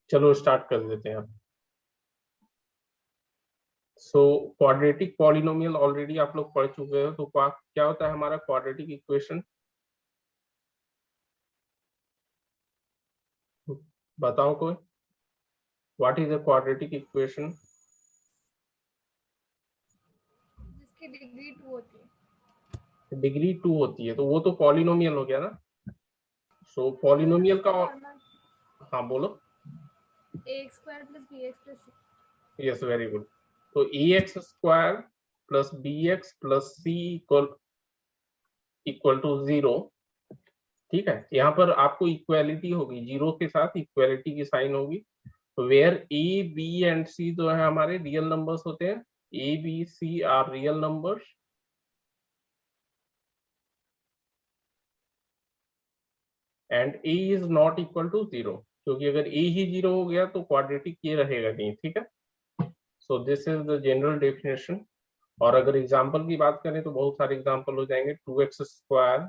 चलो स्टार्ट कर देते हैं। सो क्वाड्रेटिक पॉलिनोमियल ऑलरेडी आप लोग पढ़ चुके हो, तो क्या होता है हमारा क्वाड्रेटिक इक्वेशन? बताओ कोई, what is a quadratic equation? जिसकी डिग्री 2 होती है। डिग्री 2 होती है तो वो तो पॉलिनोमियल हो गया ना। सो पॉलिनोमियल का नॉर्मल हाँ बोलो। ax square plus bx plus c। Yes, very good. तो a x square plus b x plus c equal equal to zero. ठीक है, यहाँ पर आपको इक्वेलिटी होगी, जीरो के साथ इक्वेलिटी की साइन होगी। Where a b and c जो है हमारे रियल नंबर्स होते हैं। A b c are real numbers and a is not equal to zero, क्योंकि अगर ए ही जीरो हो गया तो क्वाड्रेटिक ये रहेगा नहीं। ठीक है, so this is the general definition. और अगर एग्जाम्पल की बात करें तो बहुत सारे एग्जाम्पल हो जाएंगे। 2x²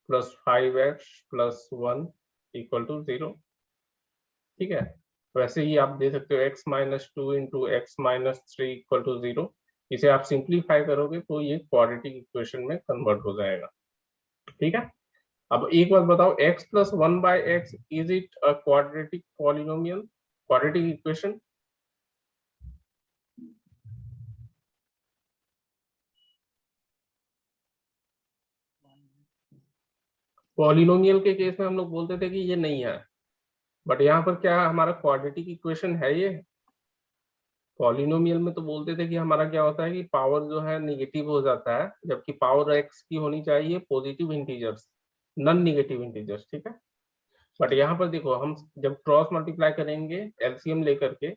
plus 5x plus 1 equal to zero. ठीक है, वैसे ही आप दे सकते हो x-2 into x-3 equal to zero. इसे आप सिंप्लीफाई करोगे तो ये क्वाड्रेटिक इक्वेशन में कन्वर्ट हो जाएगा। ठीक है, अब एक बात बताओ, x plus 1/x is it a quadratic polynomial, quadratic equation? Polynomial के केस में हम लोग बोलते थे कि ये नहीं है, बट यहाँ पर क्या हमारा क्वाड्रेटिक इक्वेशन है ये? पॉलिनोमियल में तो बोलते थे कि हमारा क्या होता है कि पावर जो है निगेटिव हो जाता है, जबकि पावर एक्स की होनी चाहिए positive integers, non negative integers. ठीक है, बट यहाँ पर देखो, हम जब क्रॉस मल्टीप्लाई करेंगे एलसीएम लेकर के,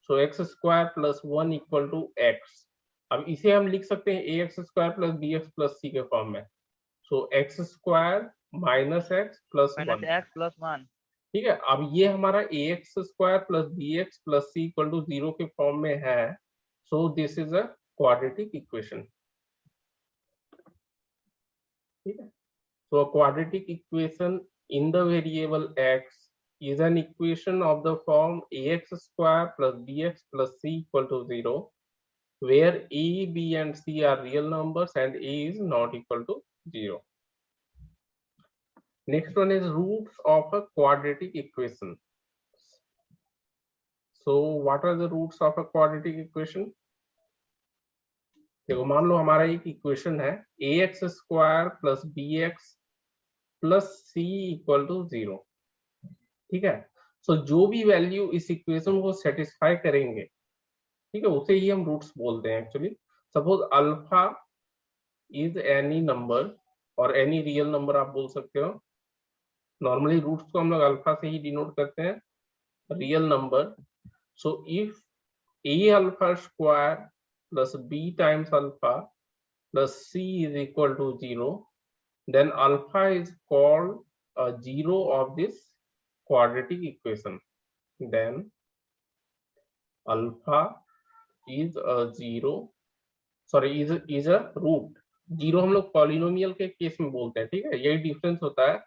so x² plus 1 equal to x. अब इसे हम लिख सकते हैं ax² plus bx plus c के फॉर्म में। So x² minus x plus minus 1। X plus 1। ठीक है, अब ये हमारा ax² plus bx plus c equal to zero के फॉर्म में है। So this is a quadratic equation. ठीक है, so a quadratic equation in the variable x is an equation of the form ax² plus bx plus c equal to zero, where a, b and c are real numbers and a is not equal to zero. Next one is roots of a quadratic equation. So what are the roots of a quadratic equation? देखो, मान लो हमारा एक equation है ax² plus bx plus c equal to zero. ठीक है, सो जो भी value इस इक्वेशन को सेटिस्फाई करेंगे, ठीक है, उसे ही हम रूट्स बोलते हैं actually. Suppose alpha is any number, और एनी रियल नंबर आप बोल सकते हो। नॉर्मली रूट्स को हम लोग अल्फा से ही डिनोट करते हैं, real number. So if a alpha square plus b times alpha plus c is equal to zero, then alpha is called a zero of this quadratic equation. Then alpha is a zero, sorry, is a root। Zero हम लोग polynomial के case में बोलते हैं। ठीक है, यही difference होता है।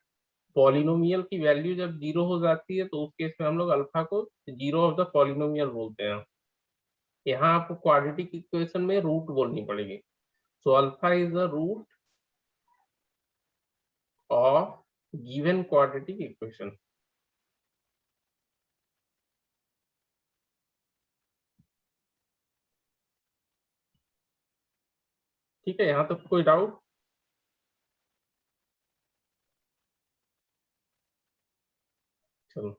पॉलिनोमियल की वैल्यू जब जीरो हो जाती है तो उस केस में हम लोग अल्फा को जीरो ऑफ द पॉलिनोमियल बोलते हैं। यहाँ आपको क्वाड्रेटिक इक्वेशन में रूट बोलनी पड़ेगी। So alpha is the root of given quadratic equation. ठीक है, यहाँ तक कोई डाउट? चलो,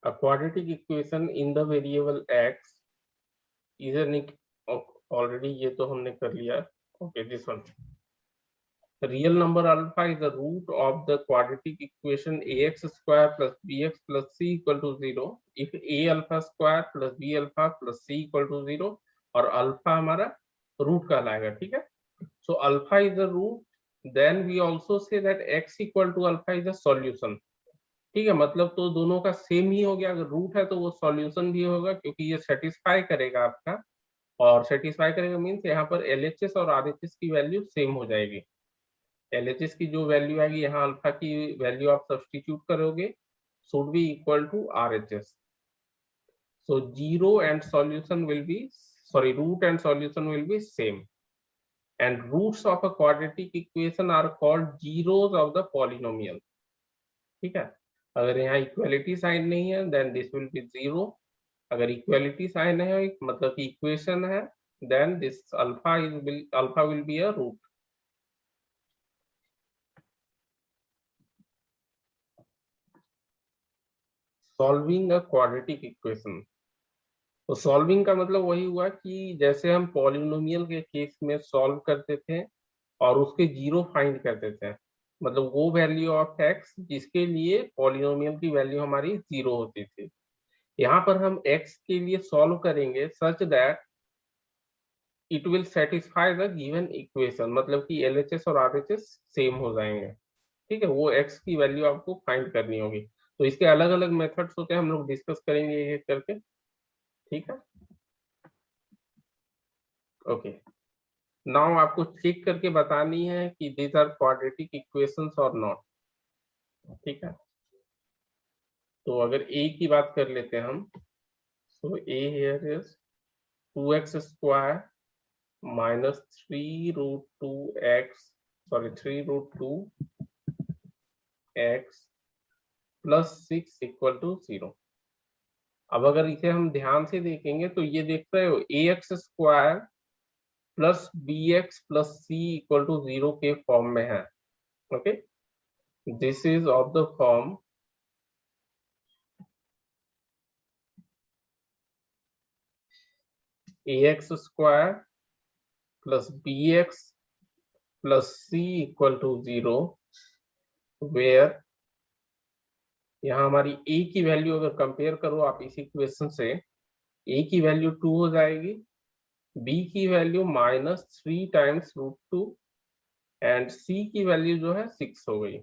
a quadratic equation in the variable x is an already ये तो हमने कर लिया। okay, this one, the real number alpha is the root of the quadratic equation ax square plus bx plus c equal to zero if a alpha square plus b alpha plus c equal to zero, और alpha हमारा root का लाएगा। ठीक है, so alpha is the root, then we also say that x equal to alpha is a solution। ठीक है, मतलब तो दोनों का सेम ही हो गया। अगर रूट है तो वो सॉल्यूशन भी होगा, क्योंकि ये सेटिस्फाई करेगा आपका। और सेटिस्फाई करेगा मीन्स यहाँ पर एलएचएस और आरएचएस की वैल्यू सेम हो जाएगी। एलएचएस की जो वैल्यू आएगी, यहाँ अल्फा की वैल्यू आप सब्सटीट्यूट करोगे, should be equal to RHS. So zero and solution will be, sorry, root and solution will be same. And roots of a quadratic equation are called zeros of the polynomial. ठीक है, अगर यहाँ equality sign नहीं है then this will be zero, अगर equality sign है मतलब कि इक्वेशन है then this alpha will be a root. Solving a quadratic equation. तो सॉल्विंग का मतलब वही हुआ कि जैसे हम पॉलिनोमियल के केस में सॉल्व करते थे और उसके जीरो फाइंड करते थे, मतलब वो वैल्यू ऑफ एक्स जिसके लिए पॉलिनोमियल की वैल्यू हमारी जीरो होती थी. यहाँ पर हम एक्स के लिए सॉल्व करेंगे such that it will satisfy the given equation, मतलब कि एलएचएस और आरएचएस सेम हो जाएंगे. ठीक है, वो एक्स की वैल्यू आपको फाइंड करनी होगी. तो इसके अलग अलग मेथड्स होते हैं, हम लोग डिस्कस करेंगे ये करके. ठीक है, ओके. नाउ आपको चेक करके बतानी है कि दीज आर क्वाड्रेटिक इक्वेशंस और नॉट. ठीक है, तो अगर ए की बात कर लेते हैं हम, so a here is 2x square minus 3 root 2x, sorry 3 root 2x plus 6 equal to 0. अब अगर इसे हम ध्यान से देखेंगे तो ये देख रहे हो ax square plus bx plus c equal to 0 के फॉर्म में है. Okay, this is of the form ax square plus bx plus c equal to 0, where यहाँ हमारी a की वैल्यू अगर कंपेयर करो आप इस इक्वेशन से, a की वैल्यू 2 हो जाएगी, b की value -3 times root 2 and c की वैल्यू जो है 6 हो गई.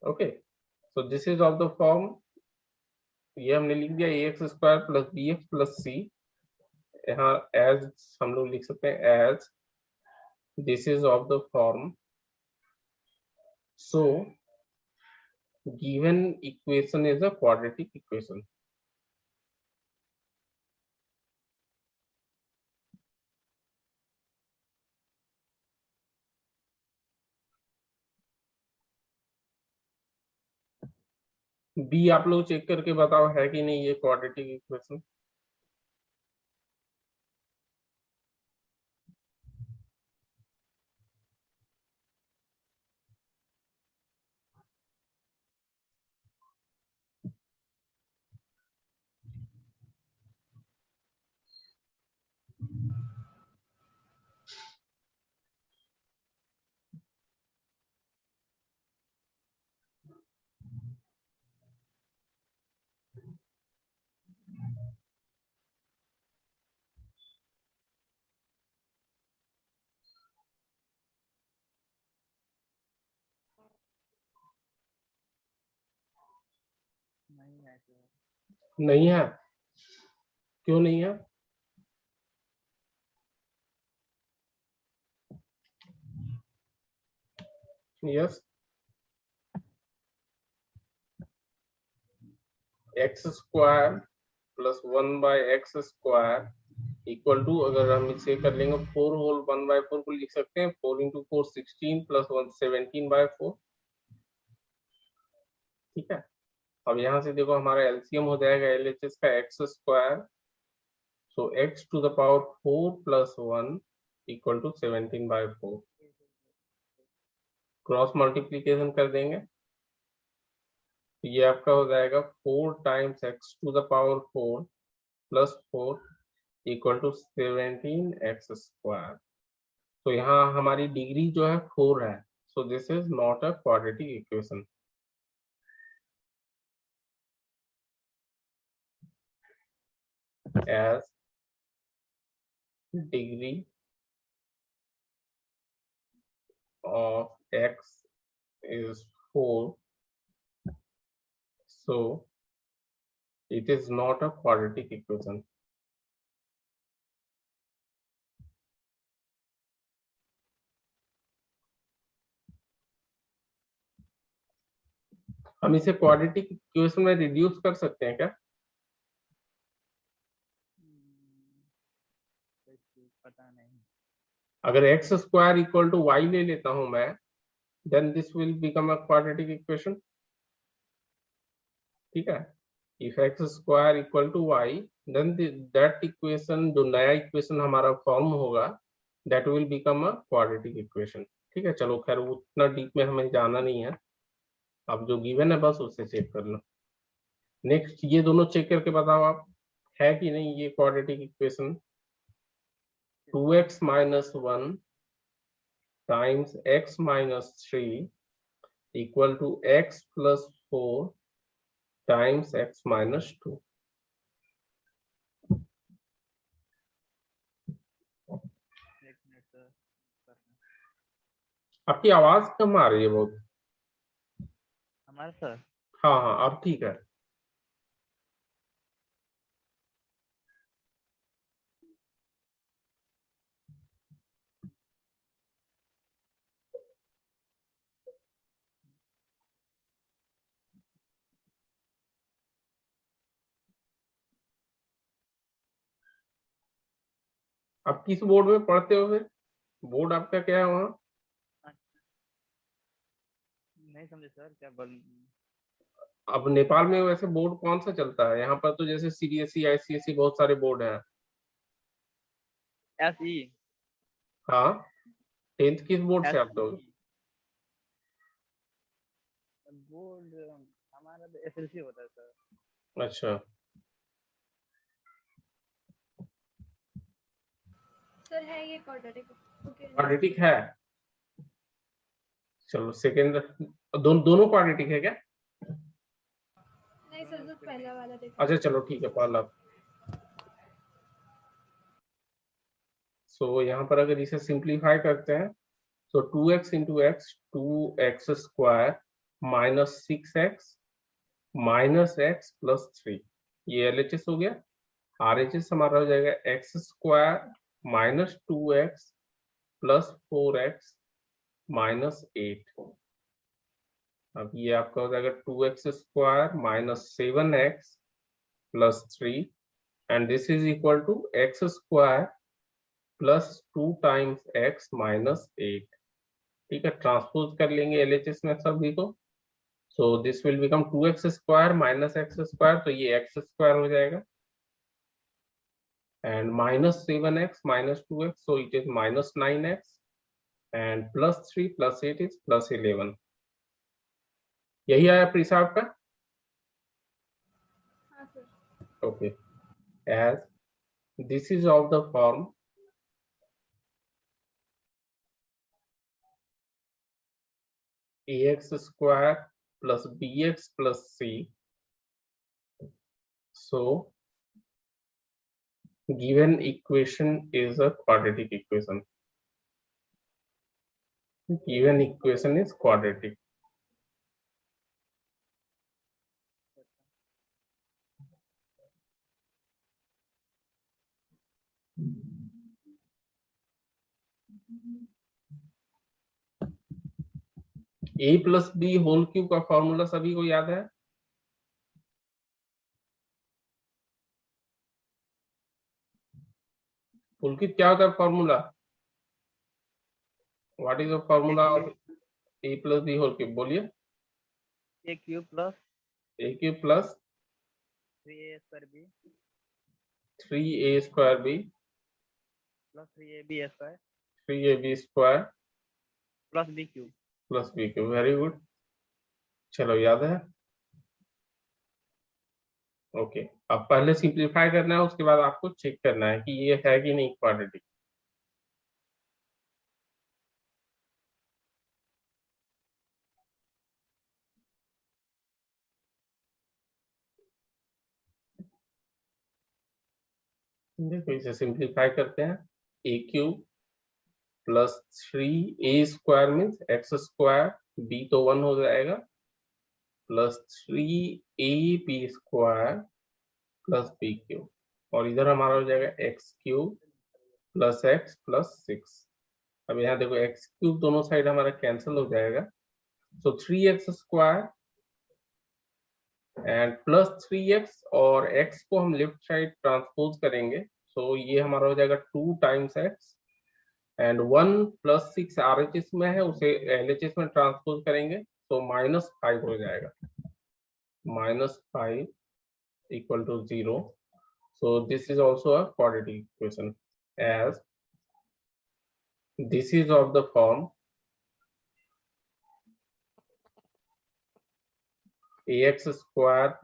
Okay, so this is of the form, ये हमने लिख दिया ax square plus bx plus c. यहाँ एज हम लोग लिख सकते हैं as this is of the form, so given equation is a quadratic equation. बी आप लोग चेक करके बताओ है कि नहीं ये क्वाड्रेटिक इक्वेशन. नहीं है, क्यों नहीं है? Yes, x square plus 1/x square equal to, अगर हम इसे कर लेंगे 4 होल 1/4 को लिख सकते हैं 4 इंटू 4 16 प्लस 1 17/4. ठीक है, अब यहाँ से देखो हमारा एलसीएम हो जाएगा एलएचएस का x square, so x to the power 4 plus 1 equal to 17/4. Cross multiplication कर देंगे तो ये आपका हो जाएगा 4 times x to the power 4 plus 4 equal to 17x square. तो यहाँ हमारी डिग्री जो है 4 है, so this is not a quadratic equation. as degree of x is 4, so it is not a quadratic equation. हम इसे क्वाड्रेटिक इक्वेशन में reduce कर सकते हैं क्या? अगर x square equal to y ले लेता हूं मैं, then this will become a quadratic equation. ठीक है, if x square equal to y, then that equation, जो नया इक्वेशन हमारा फॉर्म होगा, that will become a quadratic equation. ठीक है, चलो खैर उतना डीप में हमें जाना नहीं है, अब जो गिवन है बस उससे चेक कर लो। नेक्स्ट ये दोनों चेक करके बताओ आप, है कि नहीं ये quadratic equation. 2x minus 1 times x minus 3 equal to x plus 4 times x minus 2। एक मिनट सर, कर रहे हैं। आपकी आवाज कम आ रही है बहुत। हमारा सर हाँ हाँ, अब ठीक है। अब किस बोर्ड में पढ़ते हो फिर? बोर्ड आपका क्या है वहाँ? नहीं समझे सर, क्या बोल। अब नेपाल में वैसे बोर्ड कौन सा चलता है? यहाँ पर तो जैसे सीबीएसई, आईसीएसई बहुत सारे बोर्ड हैं। SE हाँ, 10th किस बोर्ड से आप लोग? बोर्ड हमारा तो SLC होता है सर। अच्छा, सर है ये क्वाड्रेटिक। ओके क्वाड्रेटिक है। चलो सेकेंड, दोनों क्वाड्रेटिक है क्या? नहीं सर, जो पहला वाला देखो। अच्छा चलो ठीक है, पहला। सो यहाँ पर अगर इसे सिंप्लीफाई करते हैं, तो 2x into x, 2x square minus 6x minus x plus 3, ये LHS हो गया। RHS हमारा हो जाएगा x square minus 2x plus 4x minus 8। अब ये आपका हो जाएगा 2x square minus 7x plus 3, and this is equal to x square plus 2 times x minus 8। ठीक है, ट्रांसपोज कर लेंगे LHS में सभी को। सो this will become 2x square minus x square, तो ये x स्क्वायर हो जाएगा, and minus 7x minus 2x, so it is minus 9x, and plus 3 plus 8 is plus 11। यही आया प्रीसा आपका? हाँ sir. Okay, as this is of the form ax square plus bx plus c, so given equation is a quadratic equation, given equation is quadratic। a plus b whole cube का formula सभी को याद है? पुलकित क्या होता है formula? What is the formula of a plus b whole cube? बोलिए। A cube plus a cube plus 3A square B 3a square b plus 3AB square 3ab square plus B cube. Plus b cube. Very good, चलो याद है। Okay, अब पहले simplify करना है, उसके बाद आपको चेक करना है कि ये है कि नहीं क्वाड्रेटिक। देखो इसे सिंप्लीफाई करते हैं, a cube plus 3a square means x square, b तो 1 हो जाएगा, plus 3ab square plus b cube, और इधर हमारा हो जाएगा x cube plus x plus 6। अब यहाँ देखो एक्स क्यूब दोनों साइड हमारा कैंसिल हो जाएगा, सो 3x square and plus 3x, और x को हम लेफ्ट साइड ट्रांसपोज करेंगे, सो ये हमारा हो जाएगा 2 टाइम्स x एंड 1 + 6 RHS में है, उसे LHS में ट्रांसपोज करेंगे तो -5 हो जाएगा, -5 = 0. So this is also a quadratic equation, as this is of the form ax²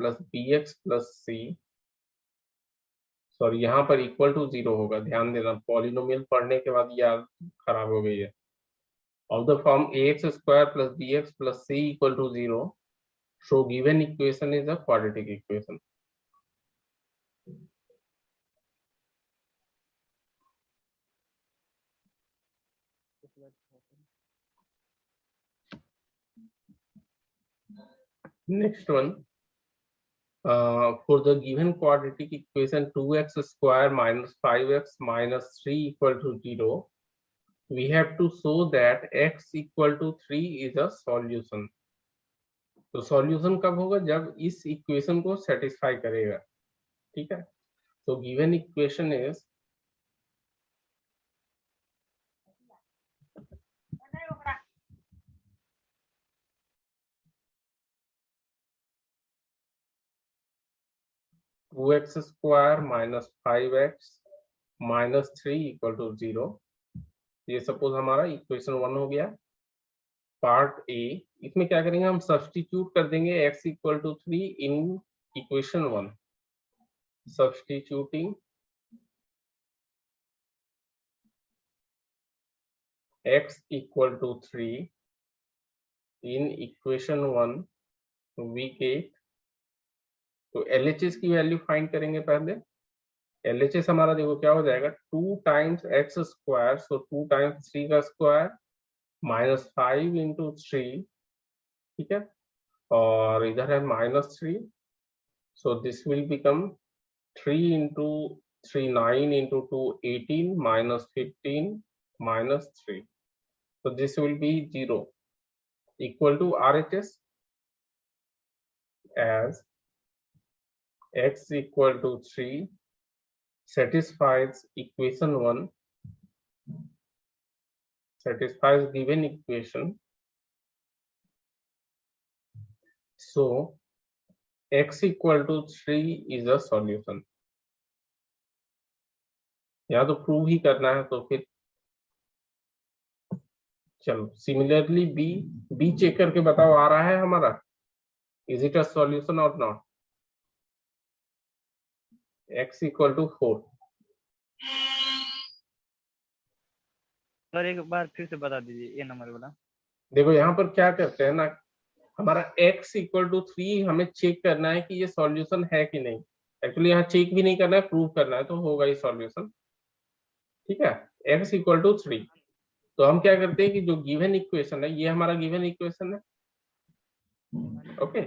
+ bx + c. Sorry, यहाँ पर =0 होगा, ध्यान देना, पॉलिनोमियल पढ़ने के बाद याद खराब हो गई है. Of the form ax² + bx + c = 0, so given equation is a quadratic equation. Next one, for the given quadratic equation 2x² - 5x - 3 = 0, we have to show that x = 3 is a solution. तो solution कब होगा? जब इस equation को satisfy करेगा. ठीक है, तो given equation is 2x² - 5x - 3 = 0. ये सपोज हमारा इक्वेशन 1 हो गया. पार्ट ए, इसमें क्या करेंगे, हम सब्स्टिट्यूट कर देंगे x = 3 in equation 1. Substituting x = 3 in equation 1, we get, तो LHS की वैल्यू फाइंड करेंगे पहले. LHS हमारा देखो क्या हो जाएगा, 2 × x², सो 2 × 3² -5 × 3. ठीक है, और इधर है -3, सो this will become 3 × 3 9 × 2 18 -15 -3. So this will be 0 equal to RHS, as x = 3 satisfies equation 1, satisfies given equation. So x = 3 is a solution. या तो प्रूव ही करना है, तो फिर चलो सिमिलरली बी चेक करके बताओ, आ रहा है हमारा, इज इट अ सॉल्यूशन और नॉट? x = 4. सर एक बार फिर से बता दीजिए ये नंबर वाला. देखो यहाँ पर क्या करते हैं ना, हमारा x = 3 हमें चेक करना है कि ये सॉल्यूशन है कि नहीं. एक्चुअली यहाँ चेक भी नहीं करना है, प्रूव करना है, तो होगा ये सॉल्यूशन. ठीक है, x = 3. तो हम क्या करते हैं कि जो गिवन इक्वेशन है, ये हमारा गिवन इक्वेशन है. ओके,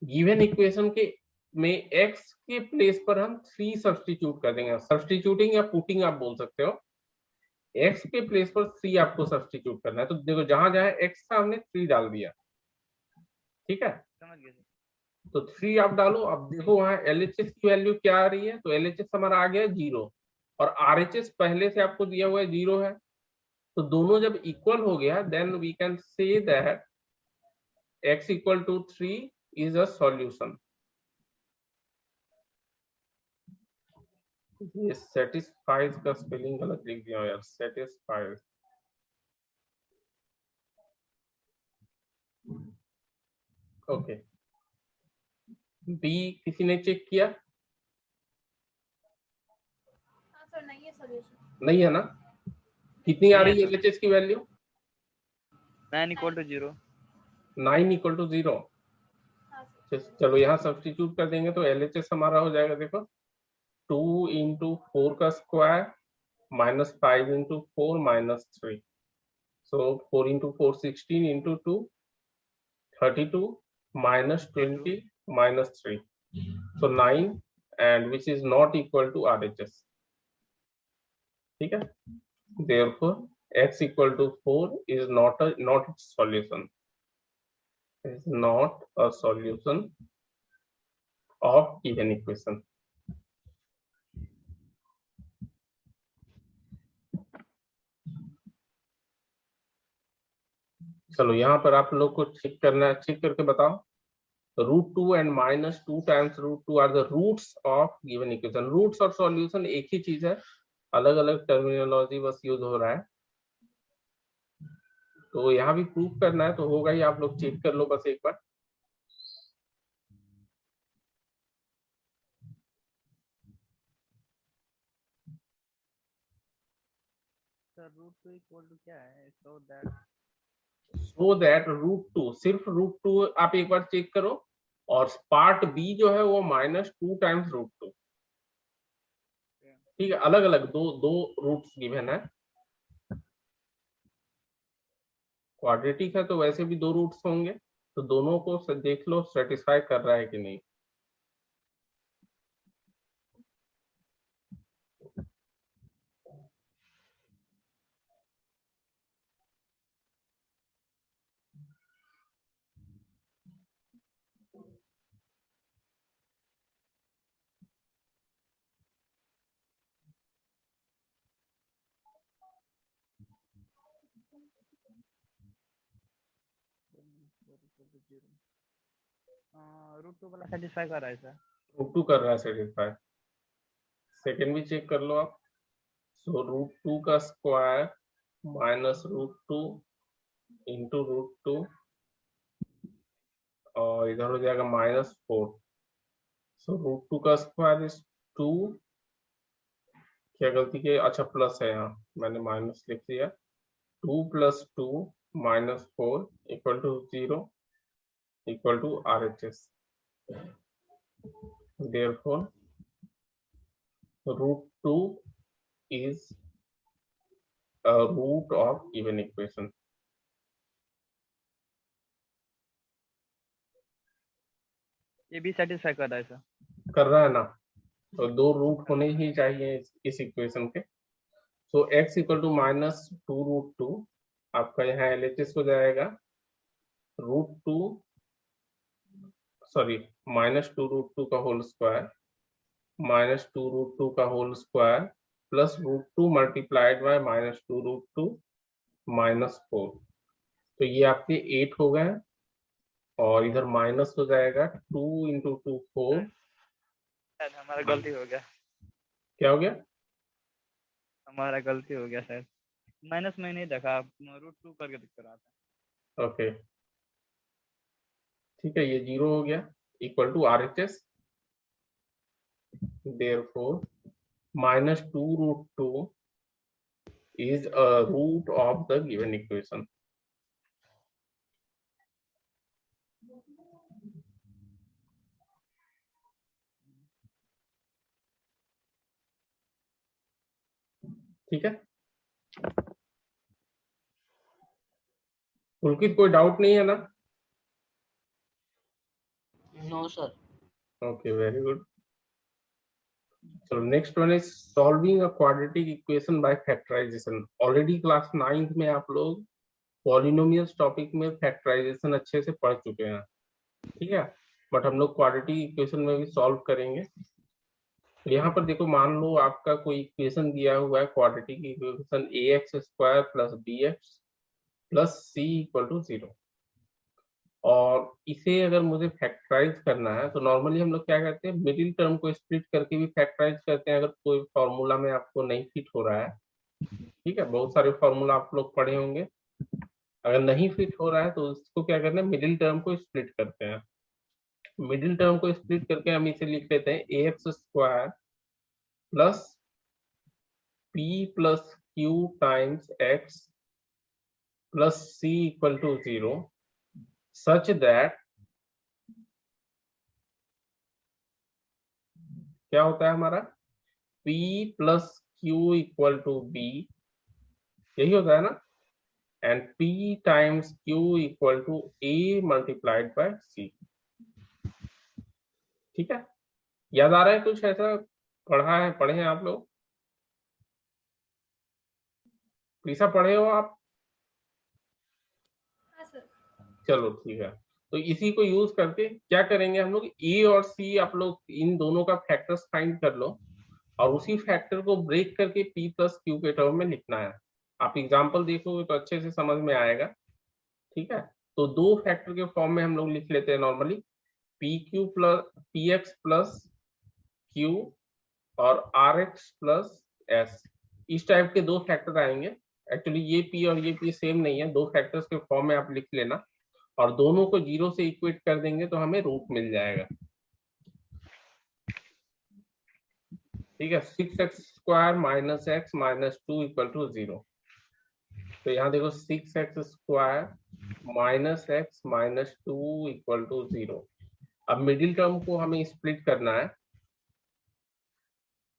गिवन इक्वेशन के में x के प्लेस पर हम 3 सब्स्टिट्यूट कर देंगे. सब्स्टिट्यूटिंग या पुटिंग आप बोल सकते हो. x के प्लेस पर 3 आपको सब्स्टिट्यूट करना है. तो देखो जहां जहां x था हमने 3 डाल दिया. ठीक है, समझ गए. तो 3 आप डालो. अब देखो वहां LHS की वैल्यू क्या आ रही है, तो LHS हमारा आ गया 0 और RHS पहले से आपको दिया हुआ है 0 है. तो दोनों जब इक्वल हो गया, then we can say that x = 3 is a solution. ये सेटिस्फाइज का स्पेलिंग गलत लिख दिया यार, सेटिस्फाइज. ओके, बी किसी ने चेक किया? हाँ सर, नहीं है सॉल्यूशन. नहीं है ना? कितनी आ नहीं रही है है सर. LHS की वैल्यू? 9 = 0. 9 = 0. हाँ सर. चलो यहाँ सब्स्टिट्यूट कर देंगे, तो LHS हमारा हो जाएगा, देखो 2 × 4 का square -5 × 4 -3. So 4 × 4 16 × 2 32 -20 -3. So 9, and which is not equal to RHS. ठीक है, therefore x = 4 is not a solution. Is not a solution of given equation. चलो यहाँ पर आप लोग को चेक करना है, चेक करके बताओ। √2 and -2 times √2 are the roots of given equation। Roots और सॉल्यूशन एक ही चीज है, अलग अलग टर्मिनोलॉजी बस यूज हो रहा है। तो यहाँ भी प्रूफ करना है तो होगा ही, आप लोग चेक कर लो बस एक बार। सर √2 इक्वल टू क्या है? सो दैट √2, सिर्फ √2 आप एक बार चेक करो, और पार्ट बी जो है वो -2 टाइम्स √2। ठीक है, अलग अलग दो दो रूट्स गिवन है। क्वाड्रेटिक है तो वैसे भी दो रूट्स होंगे, तो दोनों को देख लो सेटिस्फाई कर रहा है कि नहीं। √2 वाला सेटिस्फाई कर रहा है सर। √2 कर रहा है सेटिस्फाई। सेकंड भी चेक कर लो आप। सो √2 का स्क्वायर -√2 इंटू √2, और इधर हो जाएगा -4। सो √2 का स्क्वायर इज 2। क्या गलती की, अच्छा प्लस है यहाँ, मैंने माइनस लिख दिया। 2 + 2 -4 equal to 0 equal to RHS। Therefore √2 is a root of given equation। ये भी सेटिस्फाई कर रहा है सर। कर रहा है ना, तो दो रूट होने ही चाहिए इस इक्वेशन के। सो x इक्वल टू -2√2, आपका यहाँ LHS हो जाएगा √2, सॉरी -2√2 का होल स्क्वायर, -2√2 का whole square plus √2 multiplied by -2√2 -4। तो ये आपके 8 हो गए, और इधर माइनस हो जाएगा 2 × 2 4। शायद हमारा गलती हो गया। क्या हो गया? हमारा गलती हो गया शायद, माइनस में नहीं देखा, √2 करके दिख रहा था। ओके ठीक है, ये 0 हो गया, equal to RHS। Therefore -2√2 is a root of the given equation। ठीक है, पुलकित कोई डाउट नहीं है ना? No sir. Okay very good. चलो next one is solving a quadratic equation by factorization. Already class 9th में आप लोग पॉलिनोमियल्स टॉपिक में फैक्टराइजेशन अच्छे से पढ़ चुके हैं, ठीक है, बट हम लोग क्वाड्रेटिक इक्वेशन में भी सॉल्व करेंगे। तो यहाँ पर देखो, मान लो आपका कोई इक्वेशन दिया हुआ है, quadratic equation ax² + bx + c = 0, और इसे अगर मुझे फैक्टराइज करना है तो नॉर्मली हम लोग क्या करते हैं, मिडिल टर्म को स्प्लिट करके भी फैक्टराइज करते हैं, अगर कोई फॉर्मूला में आपको नहीं फिट हो रहा है। ठीक है, बहुत सारे फॉर्मूला आप लोग पढ़े होंगे, अगर नहीं फिट हो रहा है तो उसको क्या करना है, मिडिल टर्म को स्प्लिट करते हैं। मिडिल टर्म को स्प्लिट करके हम इसे लिख लेते हैं ax² + p + q times x + c = 0 such that क्या होता है हमारा, p + q = b, यही होता है ना, and p times q = a × c। ठीक है, याद आ रहा है कुछ ऐसा पढ़े हैं आप लोग? प्लीसा पढ़े हो आप? हाँ सर। चलो ठीक है, तो इसी को यूज करके क्या करेंगे हम लोग, ए और सी आप लोग इन दोनों का फैक्टर्स फाइंड कर लो, और उसी फैक्टर को ब्रेक करके p + q के टर्म में लिखना है। आप एग्जांपल देखोगे तो अच्छे से समझ में आएगा। ठीक है, तो दो फैक्टर के फॉर्म में हम लोग लिख लेते हैं normally, P Q plus P x plus Q और आर एक्स प्लस एस, इस टाइप के दो फैक्टर आएंगे। एक्चुअली ये पी और ये पी सेम नहीं है, दो फैक्टर्स के फॉर्म में आप लिख लेना, और दोनों को जीरो से इक्वेट कर देंगे तो हमें रूट मिल जाएगा। ठीक है, 6x² minus x minus 2 equal to 0। तो यहाँ देखो 6x² minus x minus 2 equal to 0। अब मिडिल टर्म को हमें स्प्लिट करना है।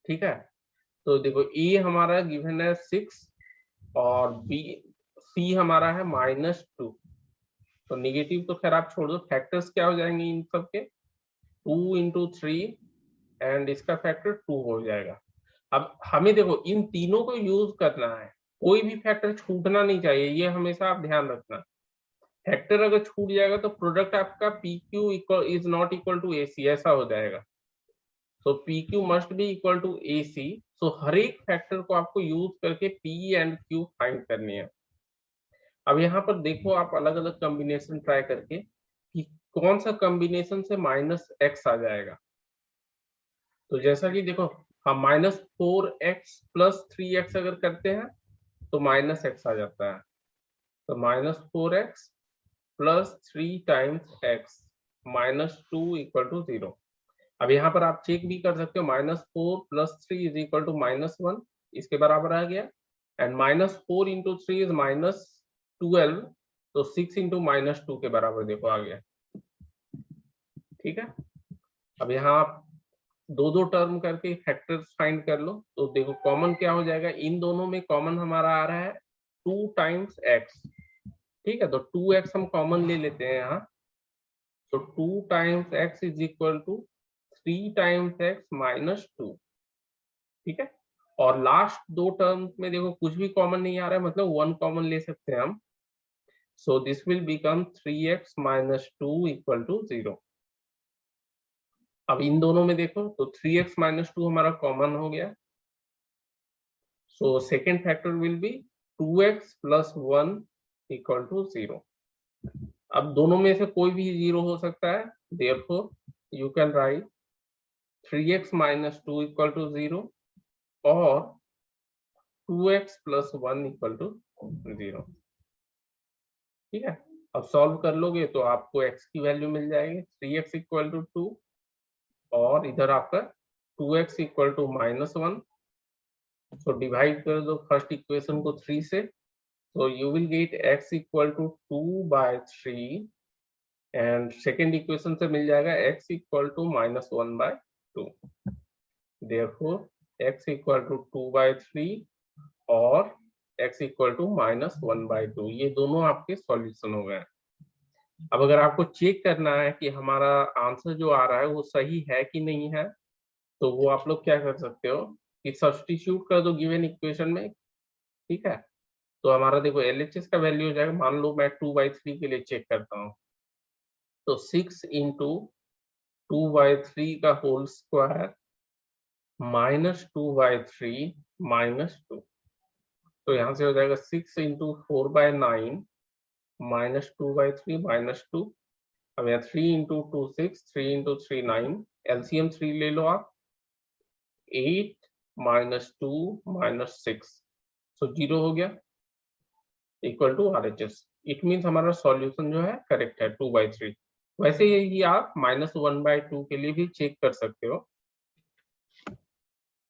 ठीक है, तो देखो ए हमारा गिवन है 6 और बी सी हमारा है -2। तो निगेटिव तो खैर आप छोड़ दो, फैक्टर्स क्या हो जाएंगे इन सब के, 2 इंटू 3 एंड इसका फैक्टर 2 हो जाएगा। अब हमें देखो इन तीनों को यूज करना है, कोई भी फैक्टर छूटना नहीं चाहिए, ये हमेशा आप ध्यान रखना। फैक्टर अगर छूट जाएगा तो प्रोडक्ट आपका p q is not equal to a c, ऐसा हो जाएगा। So p q must be equal to a c. So हर एक फैक्टर को आपको यूज करके पी एंड क्यू फाइंड करनी है। अब यहाँ पर देखो आप अलग अलग कॉम्बिनेशन ट्राई करके कि कौन सा कॉम्बिनेशन से -x आ जाएगा। तो जैसा कि देखो हम -4x प्लस 3x अगर करते हैं तो -x आ जाता है। तो -4x plus 3 times x -2 equal to 0। अब यहाँ पर आप चेक भी कर सकते हो, -4 प्लस 3 इज इक्वल टू -1, इसके बराबर आ गया। एंड -4 इंटू 3 इज -12, तो 6 इंटू -2 के बराबर देखो आ गया। ठीक है, अब यहाँ आप दो दो टर्म करके फैक्टर्स फाइंड कर लो। तो देखो कॉमन क्या हो जाएगा, इन दोनों में कॉमन हमारा आ रहा है 2 टाइम्स x। ठीक है, तो 2x हम कॉमन ले लेते हैं यहाँ। तो 2 times x is equal to 3 times x -2। ठीक है, और लास्ट दो टर्म में देखो कुछ भी कॉमन नहीं आ रहा है, मतलब 1 कॉमन ले सकते हैं हम। So this will become 3x -2 equal to 0। अब इन दोनों में देखो तो 3x -2 हमारा कॉमन हो गया। So second factor will be 2x plus 1 equal to 0। अब दोनों में से कोई भी 0 हो सकता है, therefore you can write 3x -2 equal to 0 और 2x प्लस 1 इक्वल टू 0। ठीक है, अब सॉल्व कर लोगे तो आपको x की वैल्यू मिल जाएगी 3x इक्वल टू 2 और इधर आपका 2x equal to -1। So divide कर दो फर्स्ट इक्वेशन को 3 से, so you will get x equal to 2/3 and second equation से मिल जाएगा x equal to -1/2। therefore x equal to 2/3 और x equal to -1/2, ये दोनों आपके सॉल्यूशन हो गए। अब अगर आपको चेक करना है कि हमारा आंसर जो आ रहा है वो सही है कि नहीं है, तो वो आप लोग क्या कर सकते हो कि सब्स्टिट्यूट कर दो गिवन इक्वेशन में। ठीक है, तो हमारा देखो LHS का वैल्यू हो जाएगा, मान लो मैं 2/3 के लिए चेक करता हूँ, तो 6 इंटू 2/3 का होल स्क्वायर -2/3 -2। तो यहाँ से हो जाएगा 6 इंटू 4/9 -2/3 -2। अब यहाँ 3 इंटू 2 6, 3 इंटू 3 9, LCM 3 ले लो आप, 8 -2 -6, सो 0 हो गया equal to RHS। It means हमारा सॉल्यूशन जो है करेक्ट है 2/3। वैसे यही आप -1/2 के लिए भी चेक कर सकते हो।